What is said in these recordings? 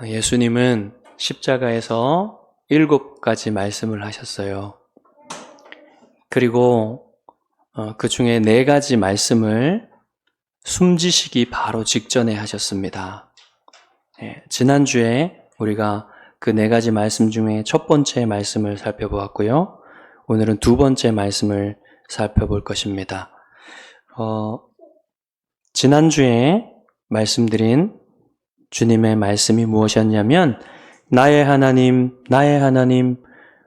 예수님은 십자가에서 7가지 말씀을 하셨어요. 그리고 그 중에 4가지 말씀을 숨지시기 바로 직전에 하셨습니다. 지난주에 우리가 그 4가지 말씀 중에 첫 번째 말씀을 살펴보았고요. 오늘은 2번째 말씀을 살펴볼 것입니다. 지난주에 말씀드린 주님의 말씀이 무엇이었냐면 나의 하나님, 나의 하나님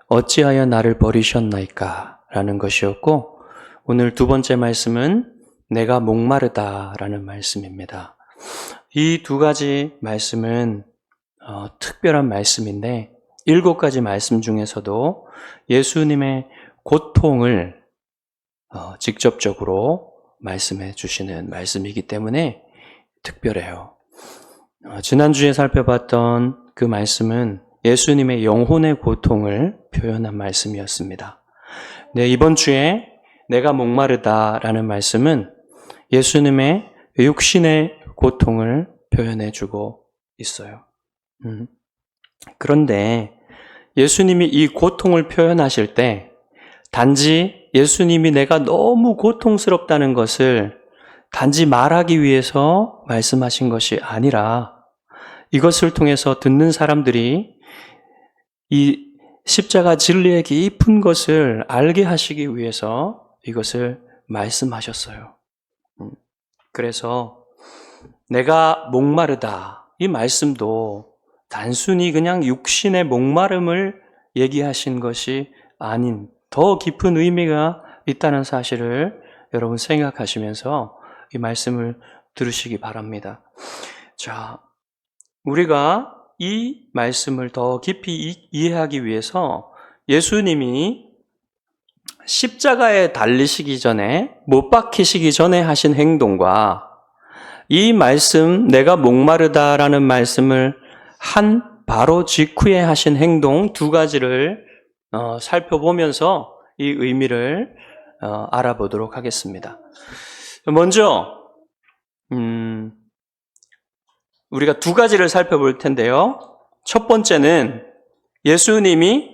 어찌하여 나를 버리셨나이까 라는 것이었고, 오늘 2번째 말씀은 내가 목마르다 라는 말씀입니다. 이 2가지 말씀은 특별한 말씀인데 7가지 말씀 중에서도 예수님의 고통을 직접적으로 말씀해 주시는 말씀이기 때문에 특별해요. 지난주에 살펴봤던 그 말씀은 예수님의 영혼의 고통을 표현한 말씀이었습니다. 이번 주에 내가 목마르다라는 말씀은 예수님의 육신의 고통을 표현해 주고 있어요. 그런데 예수님이 이 고통을 표현하실 때 단지 예수님이 내가 너무 고통스럽다는 것을 단지 말하기 위해서 말씀하신 것이 아니라 이것을 통해서 듣는 사람들이 이 십자가 진리의 깊은 것을 알게 하시기 위해서 이것을 말씀하셨어요. 그래서 내가 목마르다 이 말씀도 단순히 그냥 육신의 목마름을 얘기하신 것이 아닌 더 깊은 의미가 있다는 사실을 여러분 생각하시면서 이 말씀을 들으시기 바랍니다. 자, 우리가 이 말씀을 더 깊이 이해하기 위해서 예수님이 십자가에 달리시기 전에, 못 박히시기 전에 하신 행동과 이 말씀, 내가 목마르다라는 말씀을 한 바로 직후에 하신 행동 2가지를 살펴보면서 이 의미를 알아보도록 하겠습니다. 먼저 우리가 2가지를 살펴볼 텐데요. 첫 번째는 예수님이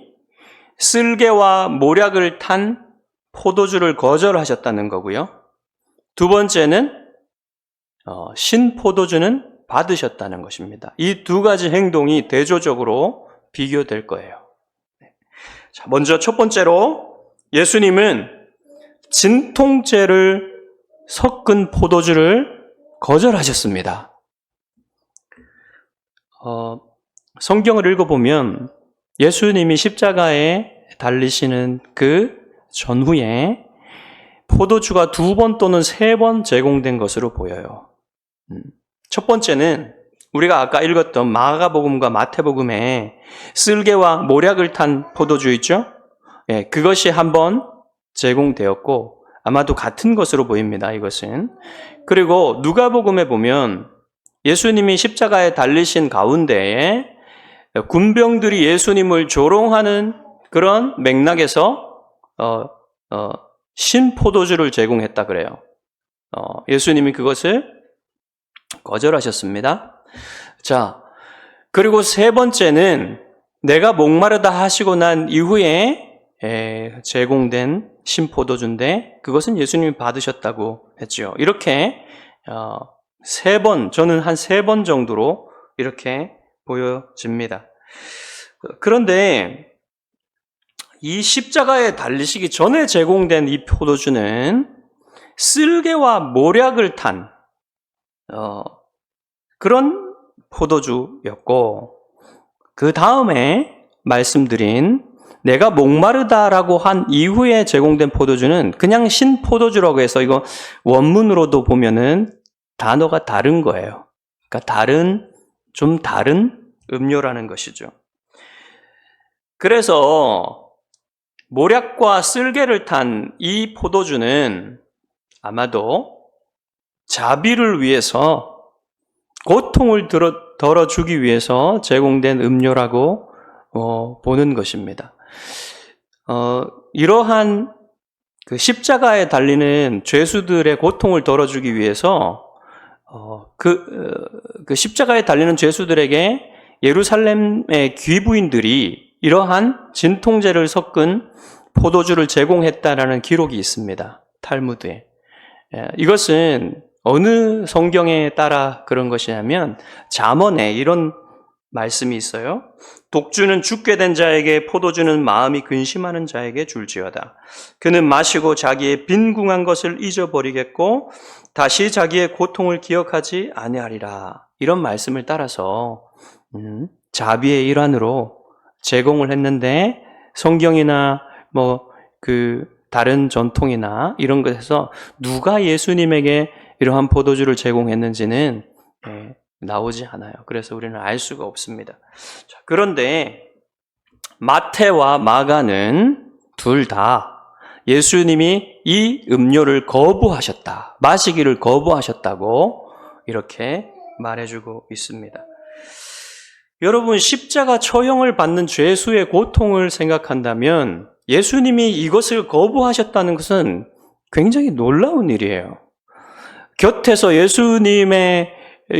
쓸개와 모략을 탄 포도주를 거절하셨다는 거고요. 2번째는 신포도주는 받으셨다는 것입니다. 이 2가지 행동이 대조적으로 비교될 거예요. 자, 먼저 첫 번째로 예수님은 진통제를 섞은 포도주를 거절하셨습니다. 성경을 읽어보면 예수님이 십자가에 달리시는 그 전후에 포도주가 2번 또는 3번 제공된 것으로 보여요. 첫 번째는 우리가 아까 읽었던 마가복음과 마태복음에 쓸개와 모략을 탄 포도주 있죠? 그것이 한번 제공되었고 아마도 같은 것으로 보입니다. 이것은. 그리고 누가복음에 보면 예수님이 십자가에 달리신 가운데에 군병들이 예수님을 조롱하는 그런 맥락에서 신포도주를 제공했다 그래요. 예수님이 그것을 거절하셨습니다. 자, 그리고 3번째는 내가 목마르다 하시고 난 이후에 제공된 신포도주인데 그것은 예수님이 받으셨다고 했죠. 이렇게 3번, 저는 한 3번 정도로 이렇게 보여집니다. 그런데 이 십자가에 달리시기 전에 제공된 이 포도주는 쓸개와 모략을 탄 그런 포도주였고, 그 다음에 말씀드린 내가 목마르다라고 한 이후에 제공된 포도주는 그냥 신포도주라고 해서 이거 원문으로도 보면은 단어가 다른 거예요. 그러니까 좀 다른 음료라는 것이죠. 그래서 모략과 쓸개를 탄 이 포도주는 아마도 자비를 위해서 고통을 덜어주기 위해서 제공된 음료라고 보는 것입니다. 이러한 그 십자가에 달리는 죄수들의 고통을 덜어주기 위해서 그 십자가에 달리는 죄수들에게 예루살렘의 귀부인들이 이러한 진통제를 섞은 포도주를 제공했다라는 기록이 있습니다. 탈무드에. 이것은 어느 성경에 따라 그런 것이냐면 잠언에 이런 말씀이 있어요. 독주는 죽게 된 자에게, 포도주는 마음이 근심하는 자에게 줄지어다. 그는 마시고 자기의 빈궁한 것을 잊어버리겠고 다시 자기의 고통을 기억하지 아니하리라. 이런 말씀을 따라서 자비의 일환으로 제공을 했는데, 성경이나 다른 전통이나 이런 것에서 누가 예수님에게 이러한 포도주를 제공했는지는 나오지 않아요. 그래서 우리는 알 수가 없습니다. 자, 그런데 마태와 마가는 둘 다 예수님이 이 음료를 거부하셨다, 마시기를 거부하셨다고 이렇게 말해주고 있습니다. 여러분, 십자가 처형을 받는 죄수의 고통을 생각한다면 예수님이 이것을 거부하셨다는 것은 굉장히 놀라운 일이에요. 곁에서 예수님의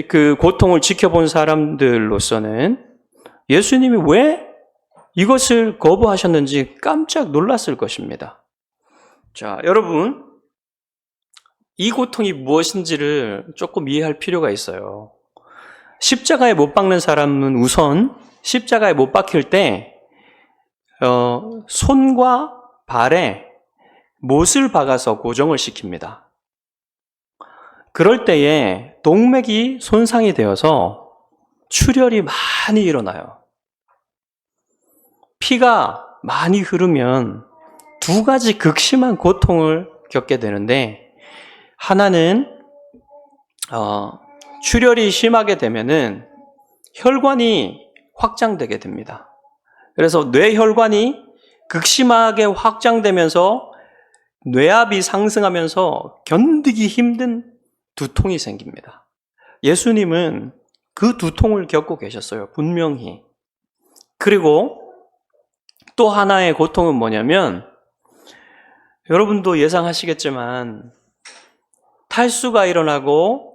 그 고통을 지켜본 사람들로서는 예수님이 왜 이것을 거부하셨는지 깜짝 놀랐을 것입니다. 자, 여러분, 이 고통이 무엇인지를 조금 이해할 필요가 있어요. 십자가에 못 박는 사람은 우선 십자가에 못 박힐 때 손과 발에 못을 박아서 고정을 시킵니다. 그럴 때에 동맥이 손상이 되어서 출혈이 많이 일어나요. 피가 많이 흐르면 두 가지 극심한 고통을 겪게 되는데, 하나는 출혈이 심하게 되면은 혈관이 확장되게 됩니다. 그래서 뇌혈관이 극심하게 확장되면서 뇌압이 상승하면서 견디기 힘든 두통이 생깁니다. 예수님은 그 두통을 겪고 계셨어요, 분명히. 그리고 또 하나의 고통은 뭐냐면, 여러분도 예상하시겠지만 탈수가 일어나고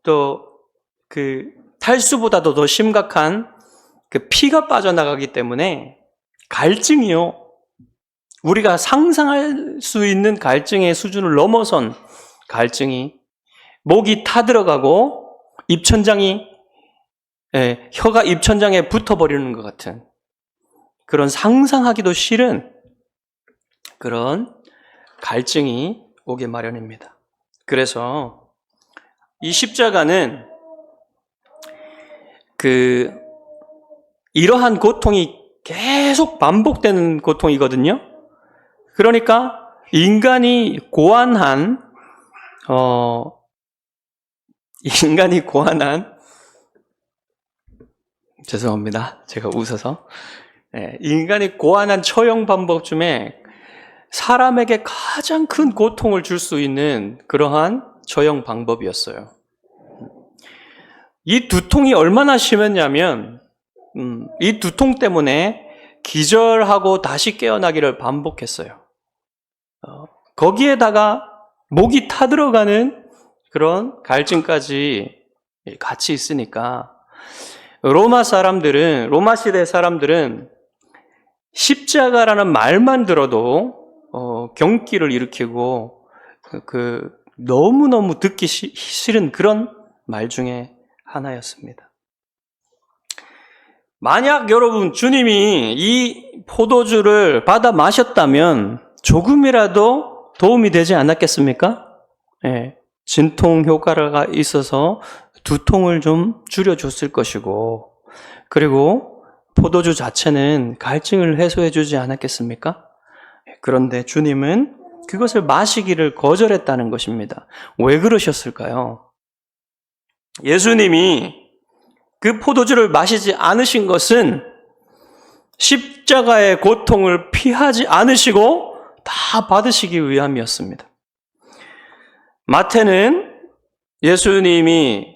또 그 탈수보다도 더 심각한 그 피가 빠져나가기 때문에 갈증이요, 우리가 상상할 수 있는 갈증의 수준을 넘어선 갈증이, 목이 타들어가고 혀가 입천장에 붙어버리는 것 같은 그런 상상하기도 싫은 그런 갈증이 오게 마련입니다. 그래서 이 십자가는 이러한 고통이 계속 반복되는 고통이거든요. 그러니까 인간이 고안한 죄송합니다. 제가 웃어서. 인간이 고안한 처형 방법 중에 사람에게 가장 큰 고통을 줄 수 있는 그러한 처형 방법이었어요. 이 두통이 얼마나 심했냐면, 이 두통 때문에 기절하고 다시 깨어나기를 반복했어요. 거기에다가 목이 타들어가는 그런 갈증까지 같이 있으니까 로마 시대 사람들은 십자가라는 말만 들어도 경기를 일으키고 너무너무 듣기 싫은 그런 말 중에 하나였습니다. 만약 여러분 주님이 이 포도주를 받아 마셨다면 조금이라도 도움이 되지 않았겠습니까? 진통 효과가 있어서 두통을 좀 줄여줬을 것이고, 그리고 포도주 자체는 갈증을 해소해 주지 않았겠습니까? 그런데 주님은 그것을 마시기를 거절했다는 것입니다. 왜 그러셨을까요? 예수님이 그 포도주를 마시지 않으신 것은 십자가의 고통을 피하지 않으시고 다 받으시기 위함이었습니다. 마태는 예수님이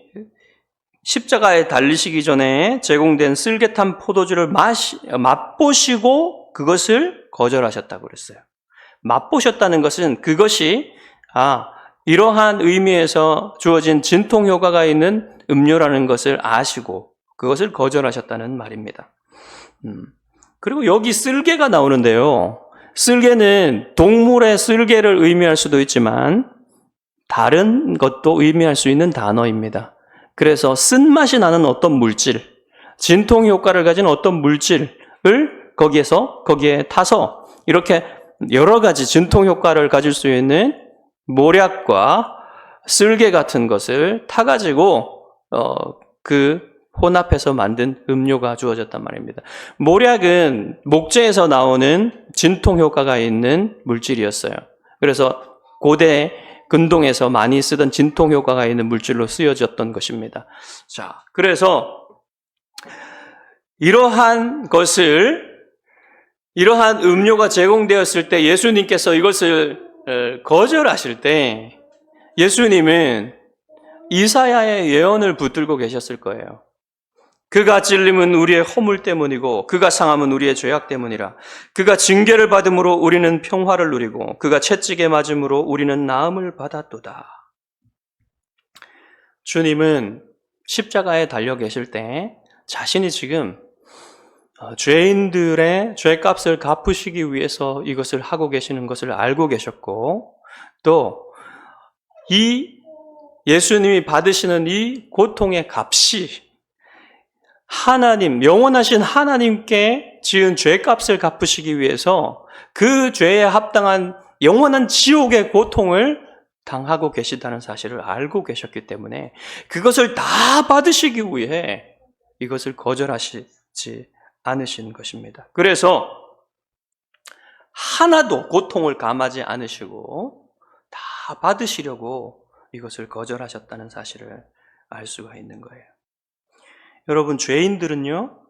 십자가에 달리시기 전에 제공된 쓸개탄 포도주를 맛보시고 그것을 거절하셨다고 그랬어요. 맛보셨다는 것은 그것이 이러한 의미에서 주어진 진통 효과가 있는 음료라는 것을 아시고 그것을 거절하셨다는 말입니다. 그리고 여기 쓸개가 나오는데요. 쓸개는 동물의 쓸개를 의미할 수도 있지만 다른 것도 의미할 수 있는 단어입니다. 그래서 쓴맛이 나는 어떤 물질, 진통 효과를 가진 어떤 물질을 거기에 타서 이렇게 여러 가지 진통 효과를 가질 수 있는 모략과 쓸개 같은 것을 타가지고 그 혼합해서 만든 음료가 주어졌단 말입니다. 모략은 목재에서 나오는 진통 효과가 있는 물질이었어요. 그래서 고대 근동에서 많이 쓰던 진통 효과가 있는 물질로 쓰여졌던 것입니다. 자, 그래서 이러한 음료가 제공되었을 때 예수님께서 이것을 거절하실 때 예수님은 이사야의 예언을 붙들고 계셨을 거예요. 그가 찔림은 우리의 허물 때문이고 그가 상함은 우리의 죄악 때문이라. 그가 징계를 받음으로 우리는 평화를 누리고 그가 채찍에 맞음으로 우리는 나음을 받았도다. 주님은 십자가에 달려 계실 때 자신이 지금 죄인들의 죄값을 갚으시기 위해서 이것을 하고 계시는 것을 알고 계셨고, 또 이 예수님이 받으시는 이 고통의 값이 하나님, 영원하신 하나님께 지은 죄값을 갚으시기 위해서 그 죄에 합당한 영원한 지옥의 고통을 당하고 계시다는 사실을 알고 계셨기 때문에 그것을 다 받으시기 위해 이것을 거절하시지 않으신 것입니다. 그래서 하나도 고통을 감하지 않으시고 다 받으시려고 이것을 거절하셨다는 사실을 알 수가 있는 거예요. 여러분, 죄인들은요,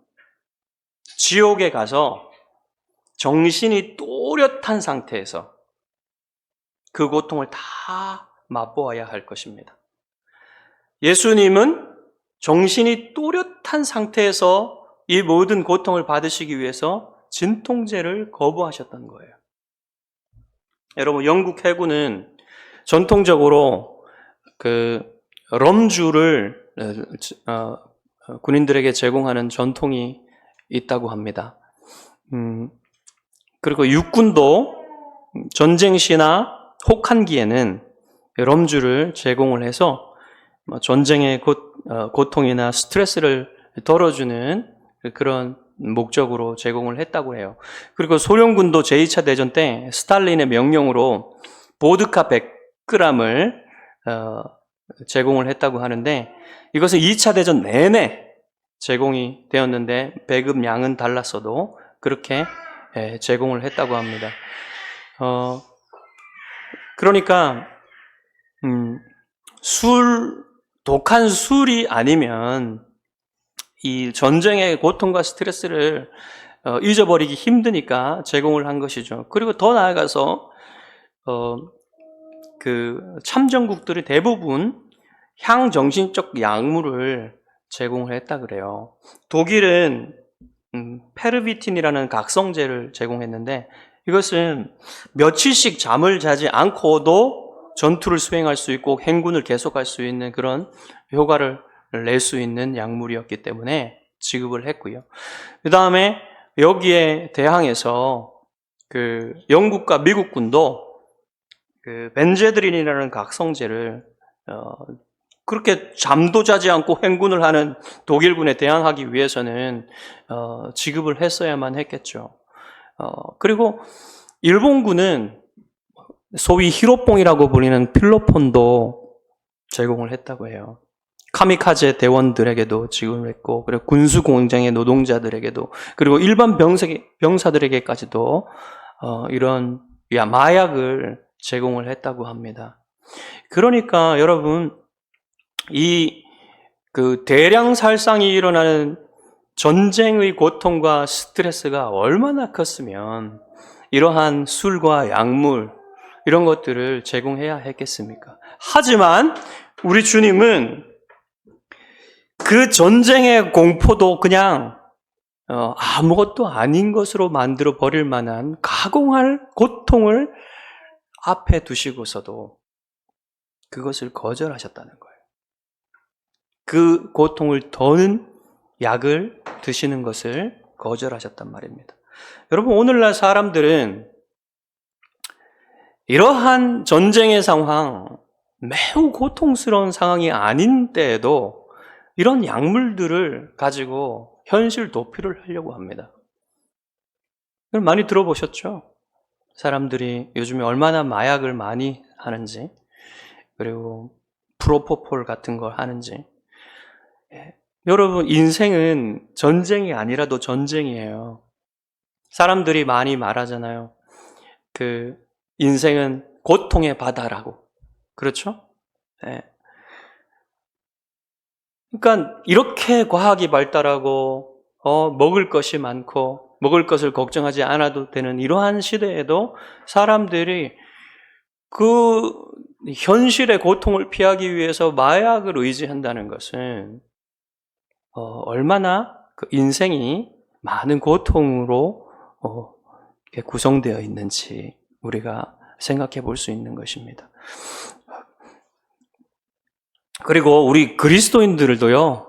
지옥에 가서 정신이 또렷한 상태에서 그 고통을 다 맛보아야 할 것입니다. 예수님은 정신이 또렷한 상태에서 이 모든 고통을 받으시기 위해서 진통제를 거부하셨던 거예요. 여러분, 영국 해군은 전통적으로 그 럼주를 군인들에게 제공하는 전통이 있다고 합니다. 그리고 육군도 전쟁 시나 혹한기에는 럼주를 제공을 해서 전쟁의 고통이나 스트레스를 덜어주는 그런 목적으로 제공을 했다고 해요. 그리고 소련군도 제2차 대전 때 스탈린의 명령으로 보드카 100g을 제공을 했다고 하는데, 이것은 2차 대전 내내 제공이 되었는데 배급 양은 달랐어도 그렇게 제공을 했다고 합니다. 그러니까 독한 술이 아니면 이 전쟁의 고통과 스트레스를 잊어버리기 힘드니까 제공을 한 것이죠. 그리고 더 나아가서 그 참전국들이 대부분 향정신적 약물을 제공을 했다 그래요. 독일은 페르비틴이라는 각성제를 제공했는데, 이것은 며칠씩 잠을 자지 않고도 전투를 수행할 수 있고 행군을 계속할 수 있는 그런 효과를 낼 수 있는 약물이었기 때문에 지급을 했고요. 그 다음에 여기에 대항해서 그 영국과 미국군도 그 벤제드린이라는 각성제를 그렇게 잠도 자지 않고 행군을 하는 독일군에 대항하기 위해서는 지급을 했어야만 했겠죠. 그리고 일본군은 소위 히로뽕이라고 불리는 필로폰도 제공을 했다고 해요. 카미카제 대원들에게도 지급을 했고, 그리고 군수 공장의 노동자들에게도, 그리고 일반 병사들에게까지도 이런 마약을 제공을 했다고 합니다. 그러니까 여러분, 그 대량 살상이 일어나는 전쟁의 고통과 스트레스가 얼마나 컸으면 이러한 술과 약물 이런 것들을 제공해야 했겠습니까? 하지만 우리 주님은 그 전쟁의 공포도 그냥 아무것도 아닌 것으로 만들어 버릴 만한 가공할 고통을 앞에 두시고서도 그것을 거절하셨다는 거예요. 그 고통을 더는 약을 드시는 것을 거절하셨단 말입니다. 여러분, 오늘날 사람들은 이러한 전쟁의 상황, 매우 고통스러운 상황이 아닌 때에도 이런 약물들을 가지고 현실 도피를 하려고 합니다. 많이 들어보셨죠? 사람들이 요즘에 얼마나 마약을 많이 하는지, 그리고 프로포폴 같은 걸 하는지. 여러분, 인생은 전쟁이 아니라도 전쟁이에요. 사람들이 많이 말하잖아요. 인생은 고통의 바다라고. 그렇죠? 네. 그러니까 이렇게 과학이 발달하고 먹을 것이 많고 먹을 것을 걱정하지 않아도 되는 이러한 시대에도 사람들이 그 현실의 고통을 피하기 위해서 마약을 의지한다는 것은 얼마나 그 인생이 많은 고통으로 구성되어 있는지 우리가 생각해 볼 수 있는 것입니다. 그리고 우리 그리스도인들도요,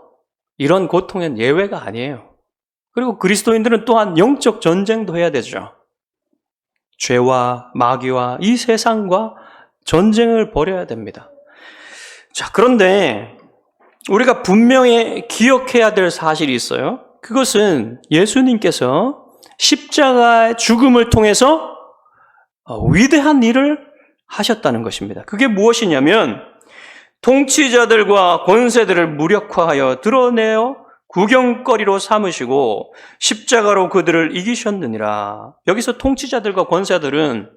이런 고통엔 예외가 아니에요. 그리고 그리스도인들은 또한 영적 전쟁도 해야 되죠. 죄와 마귀와 이 세상과 전쟁을 벌여야 됩니다. 자, 그런데 우리가 분명히 기억해야 될 사실이 있어요. 그것은 예수님께서 십자가의 죽음을 통해서 위대한 일을 하셨다는 것입니다. 그게 무엇이냐면 통치자들과 권세들을 무력화하여 드러내어 구경거리로 삼으시고 십자가로 그들을 이기셨느니라. 여기서 통치자들과 권세들은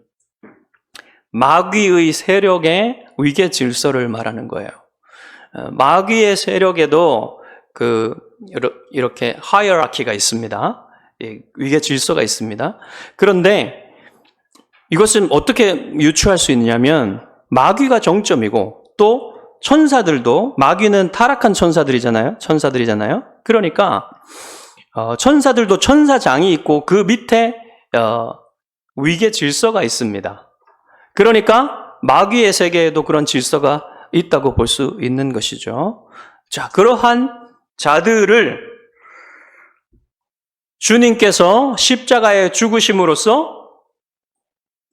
마귀의 세력의 위계 질서를 말하는 거예요. 마귀의 세력에도 이렇게 하이어라키가 있습니다. 위계 질서가 있습니다. 그런데 이것은 어떻게 유추할 수 있느냐면 마귀가 정점이고 또 천사들도, 마귀는 타락한 천사들이잖아요. 그러니까 천사들도 천사장이 있고 그 밑에 위계 질서가 있습니다. 그러니까 마귀의 세계에도 그런 질서가 있다고 볼 수 있는 것이죠. 자, 그러한 자들을 주님께서 십자가에 죽으심으로써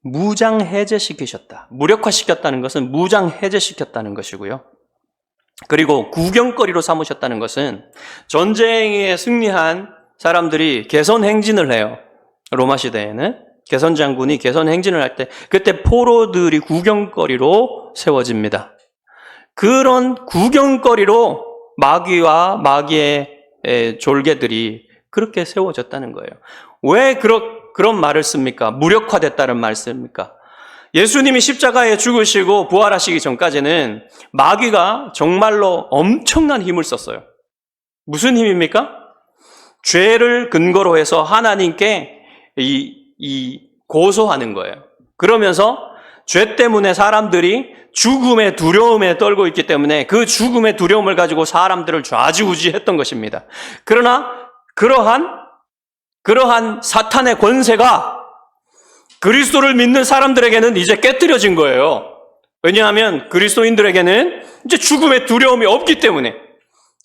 무장해제시키셨다. 무력화시켰다는 것은 무장해제시켰다는 것이고요. 그리고 구경거리로 삼으셨다는 것은 전쟁에 승리한 사람들이 개선행진을 해요. 로마 시대에는 개선장군이 개선행진을 할 때 그때 포로들이 구경거리로 세워집니다. 그런 구경거리로 마귀와 마귀의 졸개들이 그렇게 세워졌다는 거예요. 왜 그런 말을 씁니까? 무력화됐다는 말을 씁니까? 예수님이 십자가에 죽으시고 부활하시기 전까지는 마귀가 정말로 엄청난 힘을 썼어요. 무슨 힘입니까? 죄를 근거로 해서 하나님께 고소하는 거예요. 그러면서 죄 때문에 사람들이 죽음의 두려움에 떨고 있기 때문에 그 죽음의 두려움을 가지고 사람들을 좌지우지했던 것입니다. 그러나 그러한 사탄의 권세가 그리스도를 믿는 사람들에게는 이제 깨뜨려진 거예요. 왜냐하면 그리스도인들에게는 이제 죽음의 두려움이 없기 때문에,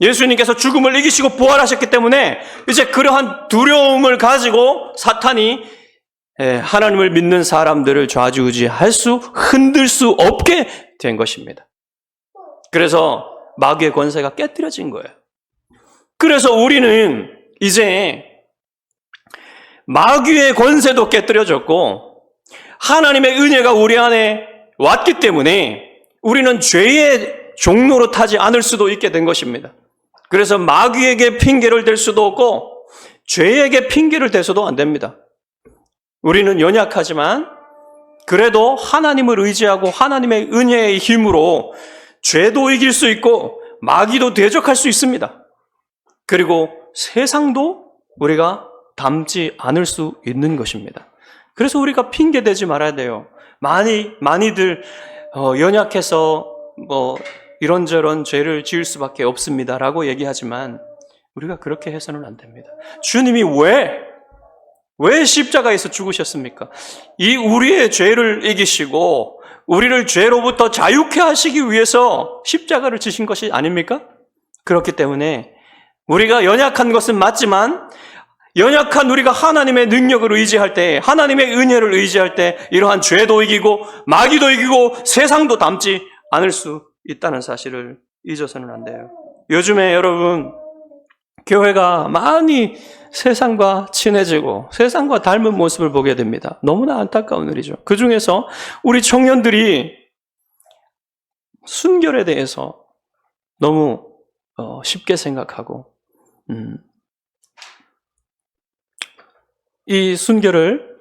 예수님께서 죽음을 이기시고 부활하셨기 때문에 이제 그러한 두려움을 가지고 사탄이 하나님을 믿는 사람들을 흔들 수 없게 된 것입니다. 그래서 마귀의 권세가 깨뜨려진 거예요. 그래서 우리는 이제 마귀의 권세도 깨뜨려졌고 하나님의 은혜가 우리 안에 왔기 때문에 우리는 죄의 종로로 타지 않을 수도 있게 된 것입니다. 그래서 마귀에게 핑계를 댈 수도 없고 죄에게 핑계를 대서도 안 됩니다. 우리는 연약하지만 그래도 하나님을 의지하고 하나님의 은혜의 힘으로 죄도 이길 수 있고 마귀도 대적할 수 있습니다. 그리고 세상도 우리가 닮지 않을 수 있는 것입니다. 그래서 우리가 핑계대지 말아야 돼요. 많이들 연약해서 이런저런 죄를 지을 수밖에 없습니다라고 얘기하지만 우리가 그렇게 해서는 안 됩니다. 주님이 왜 십자가에서 죽으셨습니까? 이 우리의 죄를 이기시고 우리를 죄로부터 자유케 하시기 위해서 십자가를 지신 것이 아닙니까? 그렇기 때문에 우리가 연약한 것은 맞지만 연약한 우리가 하나님의 능력을 의지할 때, 하나님의 은혜를 의지할 때 이러한 죄도 이기고 마귀도 이기고 세상도 담지 않을 수 있다는 사실을 잊어서는 안 돼요. 요즘에 여러분, 교회가 많이 세상과 친해지고 세상과 닮은 모습을 보게 됩니다. 너무나 안타까운 일이죠. 그 중에서 우리 청년들이 순결에 대해서 너무 쉽게 생각하고 이 순결을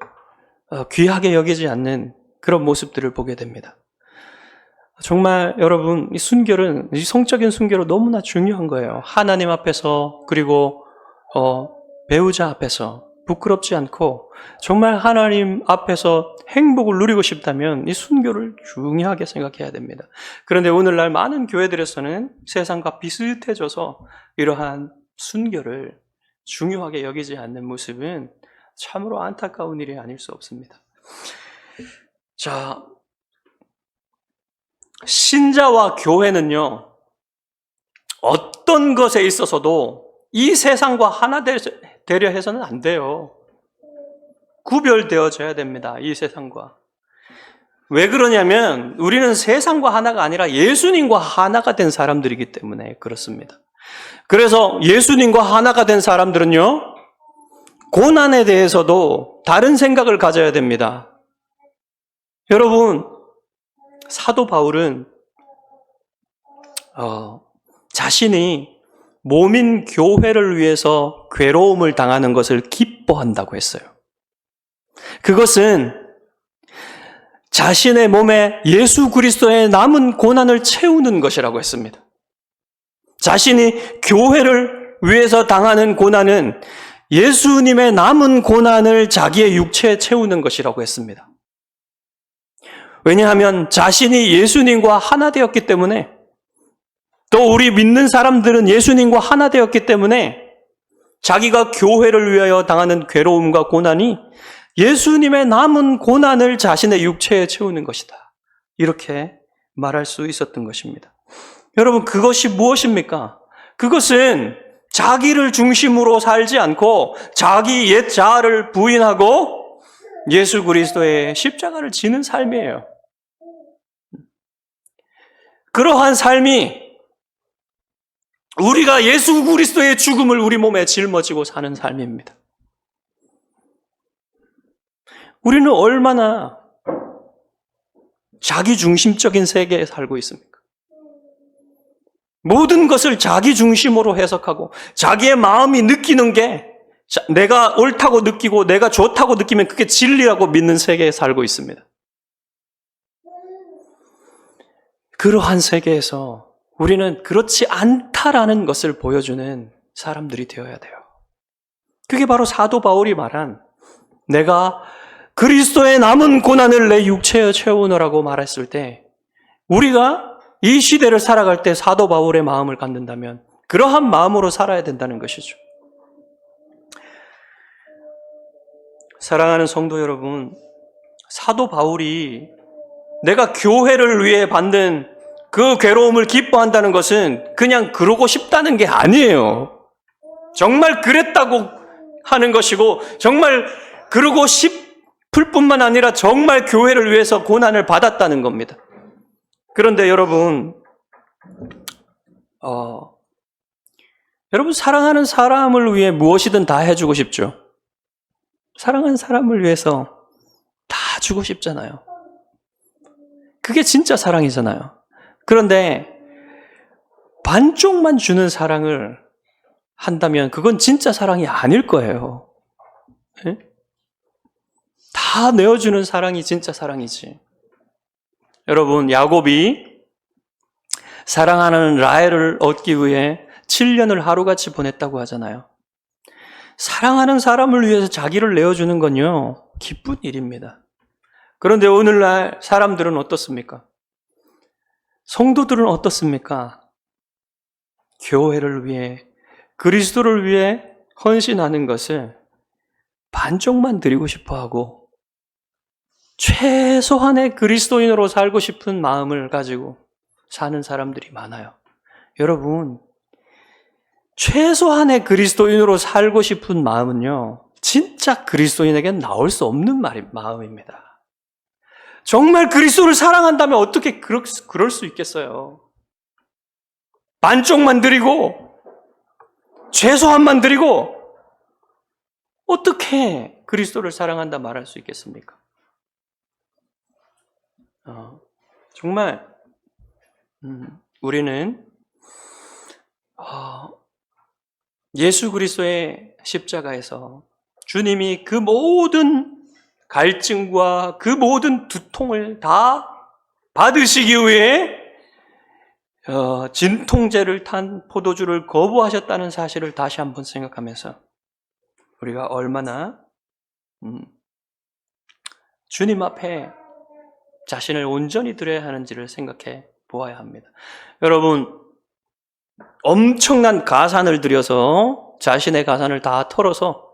귀하게 여기지 않는 그런 모습들을 보게 됩니다. 정말 여러분, 이 순결은, 이 성적인 순결은 너무나 중요한 거예요. 하나님 앞에서, 그리고 배우자 앞에서 부끄럽지 않고 정말 하나님 앞에서 행복을 누리고 싶다면 이 순결을 중요하게 생각해야 됩니다. 그런데 오늘날 많은 교회들에서는 세상과 비슷해져서 이러한 순결을 중요하게 여기지 않는 모습은 참으로 안타까운 일이 아닐 수 없습니다. 자, 신자와 교회는요, 어떤 것에 있어서도 이 세상과 하나 되려 해서는 안 돼요. 구별되어져야 됩니다. 이 세상과. 왜 그러냐면 우리는 세상과 하나가 아니라 예수님과 하나가 된 사람들이기 때문에 그렇습니다. 그래서 예수님과 하나가 된 사람들은요, 고난에 대해서도 다른 생각을 가져야 됩니다. 여러분, 사도 바울은 자신이 몸인 교회를 위해서 괴로움을 당하는 것을 기뻐한다고 했어요. 그것은 자신의 몸에 예수 그리스도의 남은 고난을 채우는 것이라고 했습니다. 자신이 교회를 위해서 당하는 고난은 예수님의 남은 고난을 자기의 육체에 채우는 것이라고 했습니다. 왜냐하면 자신이 예수님과 하나 되었기 때문에, 또 우리 믿는 사람들은 예수님과 하나 되었기 때문에 자기가 교회를 위하여 당하는 괴로움과 고난이 예수님의 남은 고난을 자신의 육체에 채우는 것이다. 이렇게 말할 수 있었던 것입니다. 여러분, 그것이 무엇입니까? 그것은 자기를 중심으로 살지 않고 자기 옛 자아를 부인하고 예수 그리스도의 십자가를 지는 삶이에요. 그러한 삶이 우리가 예수 그리스도의 죽음을 우리 몸에 짊어지고 사는 삶입니다. 우리는 얼마나 자기중심적인 세계에 살고 있습니까? 모든 것을 자기 중심으로 해석하고 자기의 마음이 느끼는 게 내가 옳다고 느끼고 내가 좋다고 느끼면 그게 진리라고 믿는 세계에 살고 있습니다. 그러한 세계에서 우리는 그렇지 않다라는 것을 보여주는 사람들이 되어야 돼요. 그게 바로 사도 바울이 말한 내가 그리스도의 남은 고난을 내 육체에 채우노라고 말했을 때 우리가 이 시대를 살아갈 때 사도 바울의 마음을 갖는다면 그러한 마음으로 살아야 된다는 것이죠. 사랑하는 성도 여러분, 사도 바울이 내가 교회를 위해 받는 그 괴로움을 기뻐한다는 것은 그냥 그러고 싶다는 게 아니에요. 정말 그랬다고 하는 것이고 정말 그러고 싶을 뿐만 아니라 정말 교회를 위해서 고난을 받았다는 겁니다. 그런데 여러분, 여러분 사랑하는 사람을 위해 무엇이든 다 해주고 싶죠. 사랑하는 사람을 위해서 다 주고 싶잖아요. 그게 진짜 사랑이잖아요. 그런데 반쪽만 주는 사랑을 한다면 그건 진짜 사랑이 아닐 거예요. 네? 다 내어주는 사랑이 진짜 사랑이지. 여러분, 야곱이 사랑하는 라헬을 얻기 위해 7년을 하루같이 보냈다고 하잖아요. 사랑하는 사람을 위해서 자기를 내어주는 건요, 기쁜 일입니다. 그런데 오늘날 사람들은 어떻습니까? 성도들은 어떻습니까? 교회를 위해, 그리스도를 위해 헌신하는 것을 반쪽만 드리고 싶어 하고 최소한의 그리스도인으로 살고 싶은 마음을 가지고 사는 사람들이 많아요. 여러분, 최소한의 그리스도인으로 살고 싶은 마음은요, 진짜 그리스도인에겐 나올 수 없는 마음입니다. 정말 그리스도를 사랑한다면 어떻게 그럴 수 있겠어요? 반쪽만 드리고, 최소한만 드리고, 어떻게 그리스도를 사랑한다 말할 수 있겠습니까? 정말 우리는 예수 그리스도의 십자가에서 주님이 그 모든 갈증과 그 모든 두통을 다 받으시기 위해 진통제를 탄 포도주를 거부하셨다는 사실을 다시 한번 생각하면서 우리가 얼마나 주님 앞에 자신을 온전히 드려야 하는지를 생각해 보아야 합니다. 여러분, 엄청난 가산을 들여서 자신의 가산을 다 털어서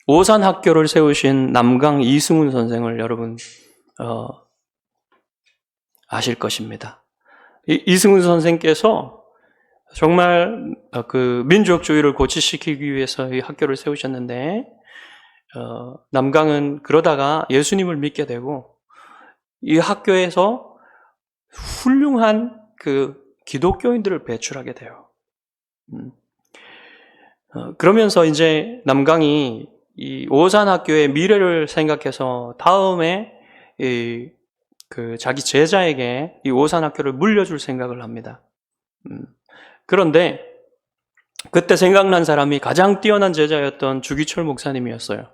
오산학교를 세우신 남강 이승훈 선생을 여러분 아실 것입니다. 이승훈 선생께서 정말 그 민족주의를 고취시키기 위해서 이 학교를 세우셨는데 남강은 그러다가 예수님을 믿게 되고 이 학교에서 훌륭한 그 기독교인들을 배출하게 돼요. 그러면서 이제 남강이 이 오산학교의 미래를 생각해서 다음에 그 자기 제자에게 이 오산학교를 물려줄 생각을 합니다. 그런데 그때 생각난 사람이 가장 뛰어난 제자였던 주기철 목사님이었어요.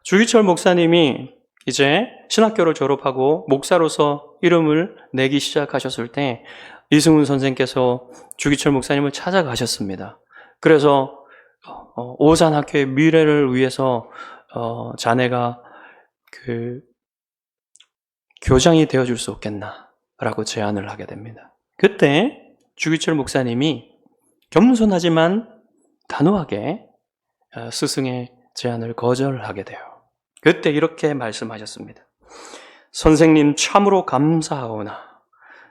주기철 목사님이 이제 신학교를 졸업하고 목사로서 이름을 내기 시작하셨을 때 이승훈 선생께서 주기철 목사님을 찾아가셨습니다. 그래서 오산학교의 미래를 위해서 자네가 그 교장이 되어줄 수 없겠나라고 제안을 하게 됩니다. 그때 주기철 목사님이 겸손하지만 단호하게 스승의 제안을 거절하게 돼요. 그때 이렇게 말씀하셨습니다. 선생님 참으로 감사하오나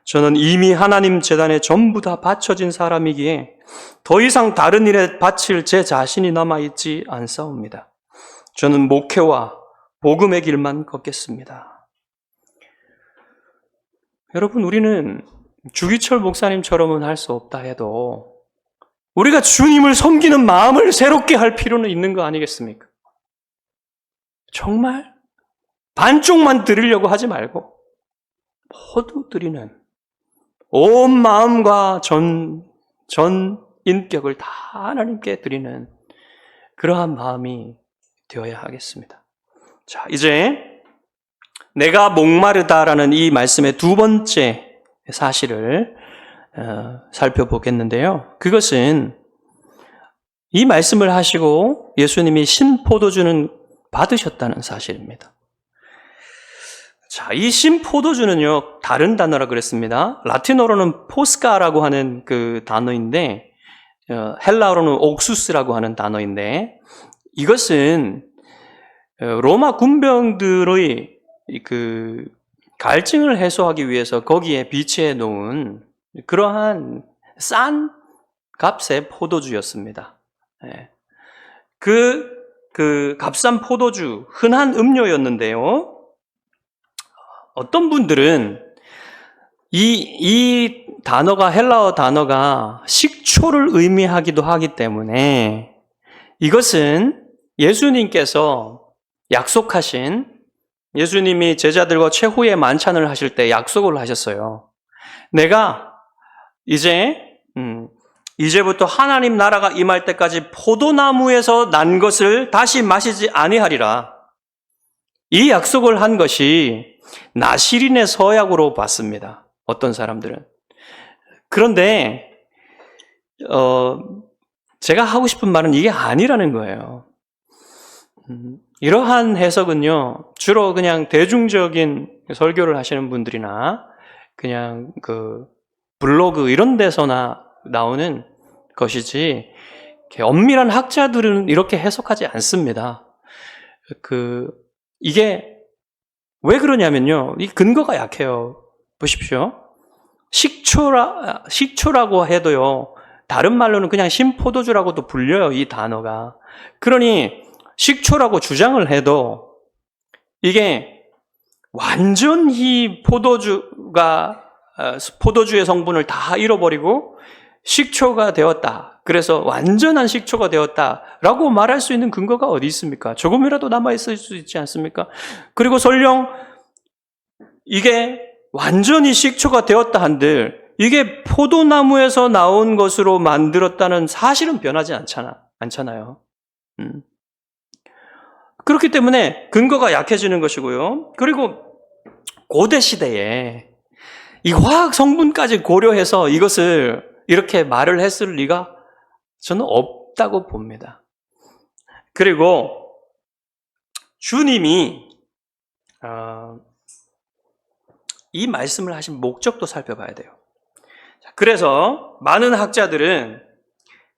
저는 이미 하나님 재단에 전부 다 바쳐진 사람이기에 더 이상 다른 일에 바칠 제 자신이 남아있지 않사옵니다. 저는 목회와 복음의 길만 걷겠습니다. 여러분, 우리는 주기철 목사님처럼은 할 수 없다 해도 우리가 주님을 섬기는 마음을 새롭게 할 필요는 있는 거 아니겠습니까? 정말 반쪽만 드리려고 하지 말고 모두 드리는 온 마음과 전 인격을 다 하나님께 드리는 그러한 마음이 되어야 하겠습니다. 자, 이제 내가 목마르다라는 이 말씀의 두 번째 사실을 살펴보겠는데요. 그것은 이 말씀을 하시고 예수님이 신포도주는 받으셨다는 사실입니다. 자, 이 신포도주는요, 다른 단어라 그랬습니다. 라틴어로는 포스카라고 하는 그 단어인데, 헬라어로는 옥수스라고 하는 단어인데, 이것은 로마 군병들의 그 갈증을 해소하기 위해서 거기에 비치해 놓은 그러한 싼 값의 포도주였습니다. 그 값싼 포도주, 흔한 음료였는데요. 어떤 분들은 이 단어가, 헬라어 단어가 식초를 의미하기도 하기 때문에 이것은 예수님께서 약속하신, 예수님이 제자들과 최후의 만찬을 하실 때 약속을 하셨어요. 내가 이제부터 하나님 나라가 임할 때까지 포도나무에서 난 것을 다시 마시지 아니하리라. 이 약속을 한 것이 나시린의 서약으로 봤습니다. 어떤 사람들은. 그런데 제가 하고 싶은 말은 이게 아니라는 거예요. 이러한 해석은요, 주로 그냥 대중적인 설교를 하시는 분들이나 그냥 그 블로그 이런 데서나 나오는 것이지, 엄밀한 학자들은 이렇게 해석하지 않습니다. 이게 왜 그러냐면요, 이 근거가 약해요. 보십시오. 식초라고 해도요, 다른 말로는 그냥 신포도주라고도 불려요, 이 단어가. 그러니 식초라고 주장을 해도 이게 완전히 포도주의 성분을 다 잃어버리고 식초가 되었다. 그래서 완전한 식초가 되었다라고 말할 수 있는 근거가 어디 있습니까? 조금이라도 남아있을 수 있지 않습니까? 그리고 설령 이게 완전히 식초가 되었다 한들 이게 포도나무에서 나온 것으로 만들었다는 사실은 변하지 않잖아요. 그렇기 때문에 근거가 약해지는 것이고요. 그리고 고대 시대에 이 화학 성분까지 고려해서 이것을 이렇게 말을 했을 리가 저는 없다고 봅니다. 그리고 주님이 이 말씀을 하신 목적도 살펴봐야 돼요. 그래서 많은 학자들은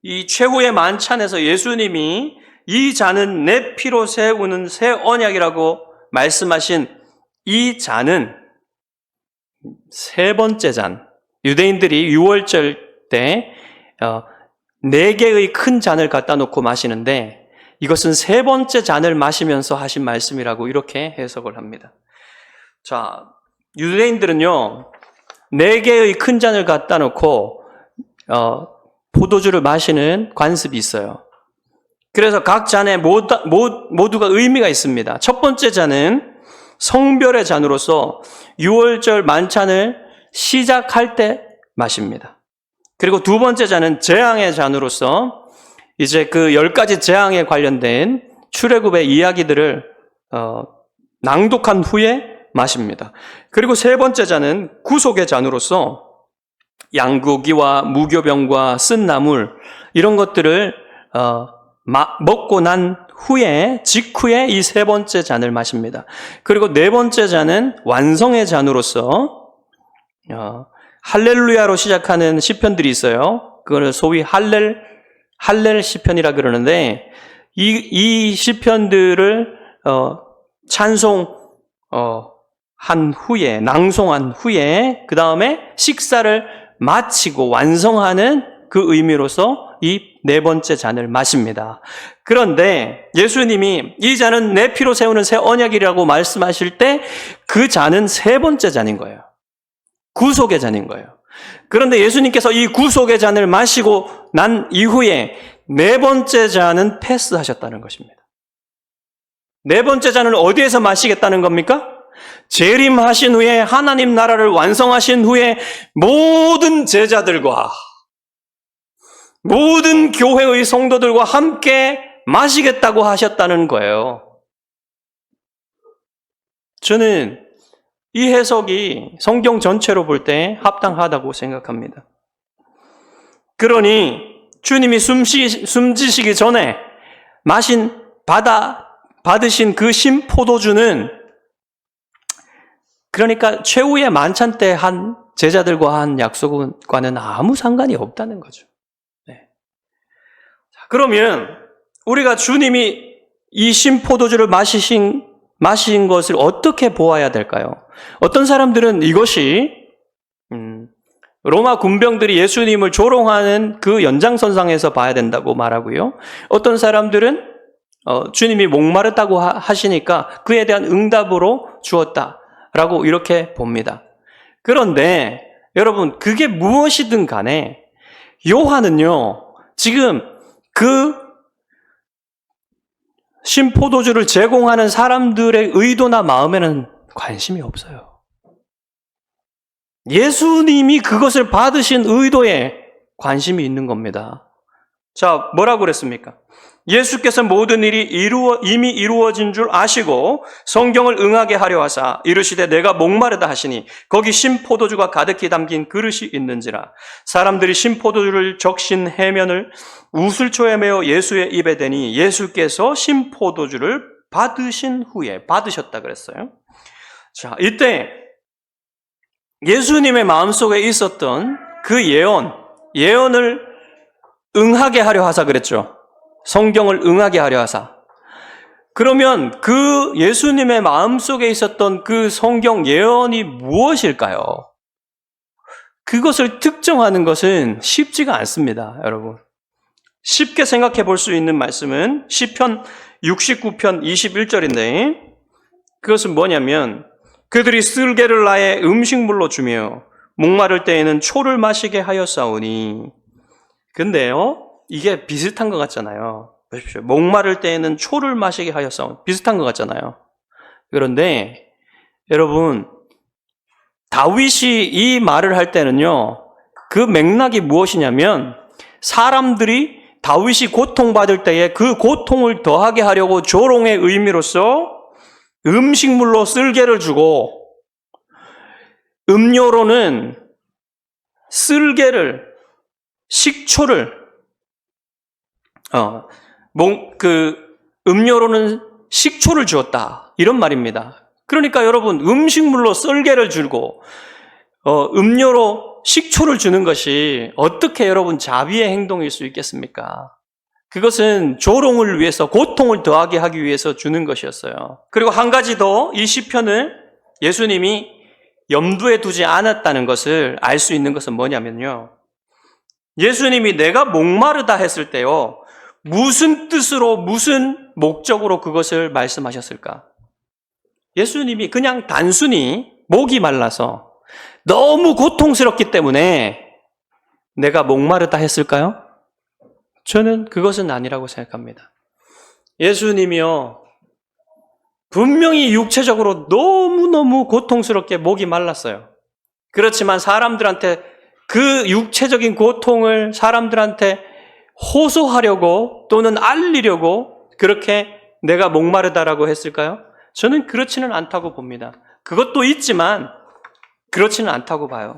이 최후의 만찬에서 예수님이 이 잔은 내 피로 세우는 새 언약이라고 말씀하신 이 잔은 세 번째 잔, 유대인들이 유월절 때 4개의 큰 잔을 갖다 놓고 마시는데 이것은 세 번째 잔을 마시면서 하신 말씀이라고 이렇게 해석을 합니다. 자, 유대인들은요 4개의 큰 잔을 갖다 놓고 포도주를 마시는 관습이 있어요. 그래서 각 잔에 모두가 의미가 있습니다. 첫 번째 잔은 성별의 잔으로서 유월절 만찬을 시작할 때 마십니다. 그리고 두 번째 잔은 재앙의 잔으로서 이제 그 10가지 재앙에 관련된 출애굽의 이야기들을 낭독한 후에 마십니다. 그리고 세 번째 잔은 구속의 잔으로서 양고기와 무교병과 쓴 나물 이런 것들을 먹고 난 후에 직후에 이 세 번째 잔을 마십니다. 그리고 네 번째 잔은 완성의 잔으로서 할렐루야로 시작하는 시편들이 있어요. 그걸 소위 할렐 시편이라 그러는데 이 시편들을 한 후에 낭송한 후에 그 다음에 식사를 마치고 완성하는 그 의미로서 이 네 번째 잔을 마십니다. 그런데 예수님이 이 잔은 내 피로 세우는 새 언약이라고 말씀하실 때 그 잔은 세 번째 잔인 거예요. 구속의 잔인 거예요. 그런데 예수님께서 이 구속의 잔을 마시고 난 이후에 네 번째 잔은 패스하셨다는 것입니다. 네 번째 잔을 어디에서 마시겠다는 겁니까? 재림하신 후에 하나님 나라를 완성하신 후에 모든 제자들과 모든 교회의 성도들과 함께 마시겠다고 하셨다는 거예요. 저는 이 해석이 성경 전체로 볼 때 합당하다고 생각합니다. 그러니 주님이 숨지시기 전에 받으신 그 신포도주는 그러니까 최후의 만찬 때 한 제자들과 한 약속과는 아무 상관이 없다는 거죠. 네. 자, 그러면 우리가 주님이 이 신포도주를 마신 것을 어떻게 보아야 될까요? 어떤 사람들은 이것이 로마 군병들이 예수님을 조롱하는 그 연장선상에서 봐야 된다고 말하고요. 어떤 사람들은 주님이 목마르다고 하시니까 그에 대한 응답으로 주었다라고 이렇게 봅니다. 그런데 여러분 그게 무엇이든 간에 요한은요 지금 그 신포도주를 제공하는 사람들의 의도나 마음에는 관심이 없어요. 예수님이 그것을 받으신 의도에 관심이 있는 겁니다. 자, 뭐라고 그랬습니까? 예수께서 모든 일이 이미 이루어진 줄 아시고 성경을 응하게 하려 하사 이르시되 내가 목마르다 하시니 거기 신포도주가 가득히 담긴 그릇이 있는지라. 사람들이 신포도주를 적신 해면을 우슬초에 메어 예수의 입에 대니 예수께서 신포도주를 받으신 후에 받으셨다 그랬어요. 자, 이때 예수님의 마음속에 있었던 그 예언을 응하게 하려 하사 그랬죠. 성경을 응하게 하려 하사. 그러면 그 예수님의 마음속에 있었던 그 성경 예언이 무엇일까요? 그 그것을 특정하는 것은 쉽지가 않습니다, 여러분. 쉽게 생각해 볼 수 있는 말씀은 시편 69편 21절인데, 그것은 뭐냐면 그들이 쓸개를 나의 음식물로 주며 목마를 때에는 초를 마시게 하였사오니. 근데요, 이게 비슷한 것 같잖아요. 보십시오. 목마를 때에는 초를 마시게 하였사오니. 비슷한 것 같잖아요. 그런데 여러분, 다윗이 이 말을 할 때는요, 그 맥락이 무엇이냐면 사람들이 다윗이 고통받을 때에 그 고통을 더하게 하려고 조롱의 의미로서 음식물로 쓸개를 주고, 음료로는 쓸개를, 식초를, 음료로는 식초를 주었다, 이런 말입니다. 그러니까 여러분, 음식물로 쓸개를 주고 음료로 식초를 주는 것이 어떻게 여러분 자비의 행동일 수 있겠습니까? 그것은 조롱을 위해서, 고통을 더하게 하기 위해서 주는 것이었어요. 그리고 한 가지 더, 이 시편을 예수님이 염두에 두지 않았다는 것을 알 수 있는 것은 뭐냐면요, 예수님이 내가 목마르다 했을 때요, 무슨 뜻으로, 무슨 목적으로 그것을 말씀하셨을까? 예수님이 그냥 단순히 목이 말라서 너무 고통스럽기 때문에 내가 목마르다 했을까요? 저는 그것은 아니라고 생각합니다. 예수님이요, 분명히 육체적으로 너무너무 고통스럽게 목이 말랐어요. 그렇지만 사람들한테 그 육체적인 고통을 사람들한테 호소하려고 또는 알리려고 그렇게 내가 목마르다라고 했을까요? 저는 그렇지는 않다고 봅니다. 그것도 있지만 그렇지는 않다고 봐요.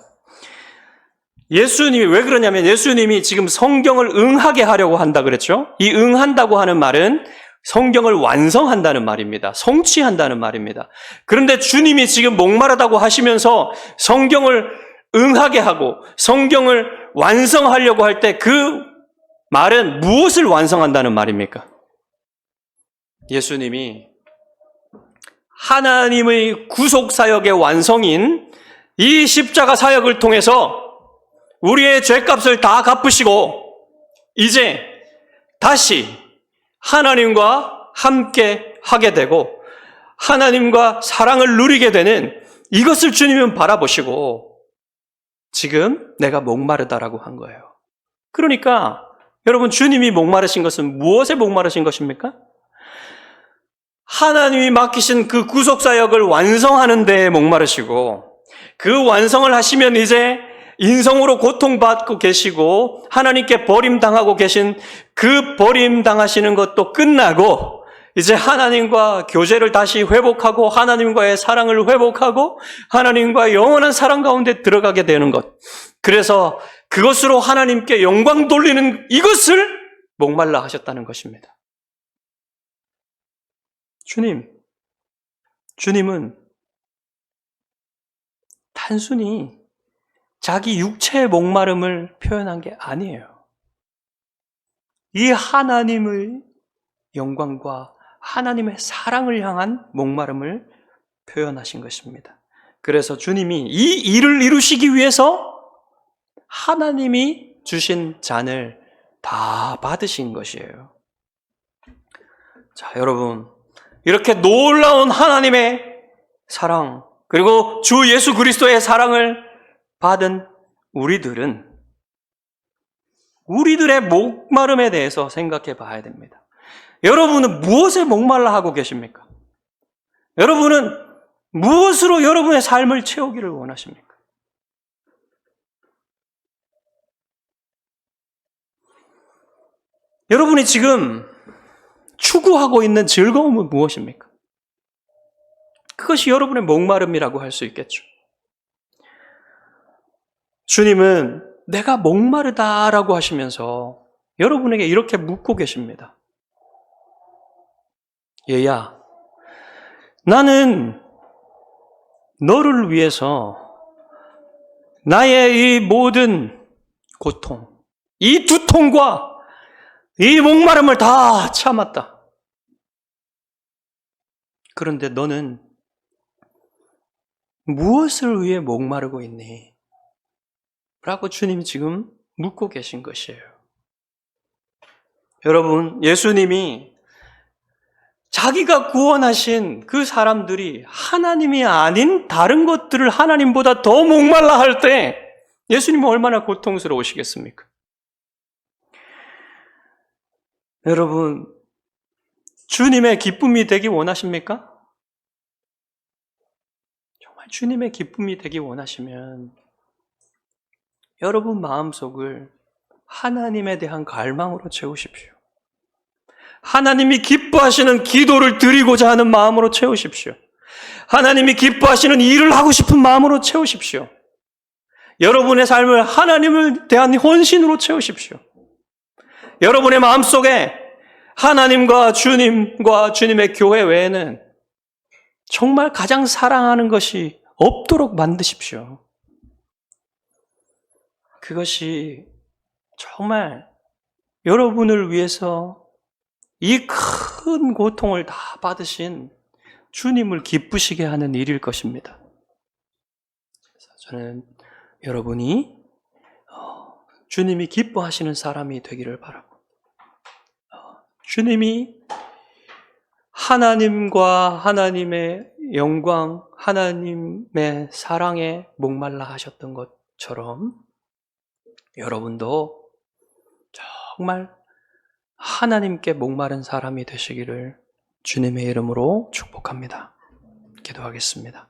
예수님이 왜 그러냐면 예수님이 지금 성경을 응하게 하려고 한다 그랬죠? 이 응한다고 하는 말은 성경을 완성한다는 말입니다. 성취한다는 말입니다. 그런데 주님이 지금 목마르다고 하시면서 성경을 응하게 하고 성경을 완성하려고 할 때 그 말은 무엇을 완성한다는 말입니까? 예수님이 하나님의 구속사역의 완성인 이 십자가 사역을 통해서 우리의 죄값을 다 갚으시고 이제 다시 하나님과 함께 하게 되고 하나님과 사랑을 누리게 되는 이것을 주님은 바라보시고 지금 내가 목마르다라고 한 거예요. 그러니까 여러분, 주님이 목마르신 것은 무엇에 목마르신 것입니까? 하나님이 맡기신 그 구속사역을 완성하는 데에 목마르시고, 그 완성을 하시면 이제 인성으로 고통받고 계시고 하나님께 버림당하고 계신 그 버림당하시는 것도 끝나고 이제 하나님과 교제를 다시 회복하고 하나님과의 사랑을 회복하고 하나님과 영원한 사랑 가운데 들어가게 되는 것, 그래서 그것으로 하나님께 영광 돌리는 이것을 목말라 하셨다는 것입니다. 주님은 단순히 자기 육체의 목마름을 표현한 게 아니에요. 이 하나님의 영광과 하나님의 사랑을 향한 목마름을 표현하신 것입니다. 그래서 주님이 이 일을 이루시기 위해서 하나님이 주신 잔을 다 받으신 것이에요. 자, 여러분, 이렇게 놀라운 하나님의 사랑, 그리고 주 예수 그리스도의 사랑을 받은 우리들은 우리들의 목마름에 대해서 생각해 봐야 됩니다. 여러분은 무엇에 목말라 하고 계십니까? 여러분은 무엇으로 여러분의 삶을 채우기를 원하십니까? 여러분이 지금 추구하고 있는 즐거움은 무엇입니까? 그것이 여러분의 목마름이라고 할 수 있겠죠. 주님은 내가 목마르다라고 하시면서 여러분에게 이렇게 묻고 계십니다. 얘야, 나는 너를 위해서 나의 이 모든 고통, 이 두통과 이 목마름을 다 참았다. 그런데 너는 무엇을 위해 목마르고 있니? 라고 주님이 지금 묻고 계신 것이에요. 여러분, 예수님이 자기가 구원하신 그 사람들이 하나님이 아닌 다른 것들을 하나님보다 더 목말라 할 때 예수님은 얼마나 고통스러우시겠습니까? 여러분, 주님의 기쁨이 되기 원하십니까? 정말 주님의 기쁨이 되기 원하시면 여러분 마음속을 하나님에 대한 갈망으로 채우십시오. 하나님이 기뻐하시는 기도를 드리고자 하는 마음으로 채우십시오. 하나님이 기뻐하시는 일을 하고 싶은 마음으로 채우십시오. 여러분의 삶을 하나님을 대한 헌신으로 채우십시오. 여러분의 마음속에 하나님과 주님의 교회 외에는 정말 가장 사랑하는 것이 없도록 만드십시오. 그것이 정말 여러분을 위해서 이 큰 고통을 다 받으신 주님을 기쁘시게 하는 일일 것입니다. 그래서 저는 여러분이 주님이 기뻐하시는 사람이 되기를 바라고, 주님이 하나님과 하나님의 영광, 하나님의 사랑에 목말라 하셨던 것처럼 여러분도 정말 하나님께 목마른 사람이 되시기를 주님의 이름으로 축복합니다. 기도하겠습니다.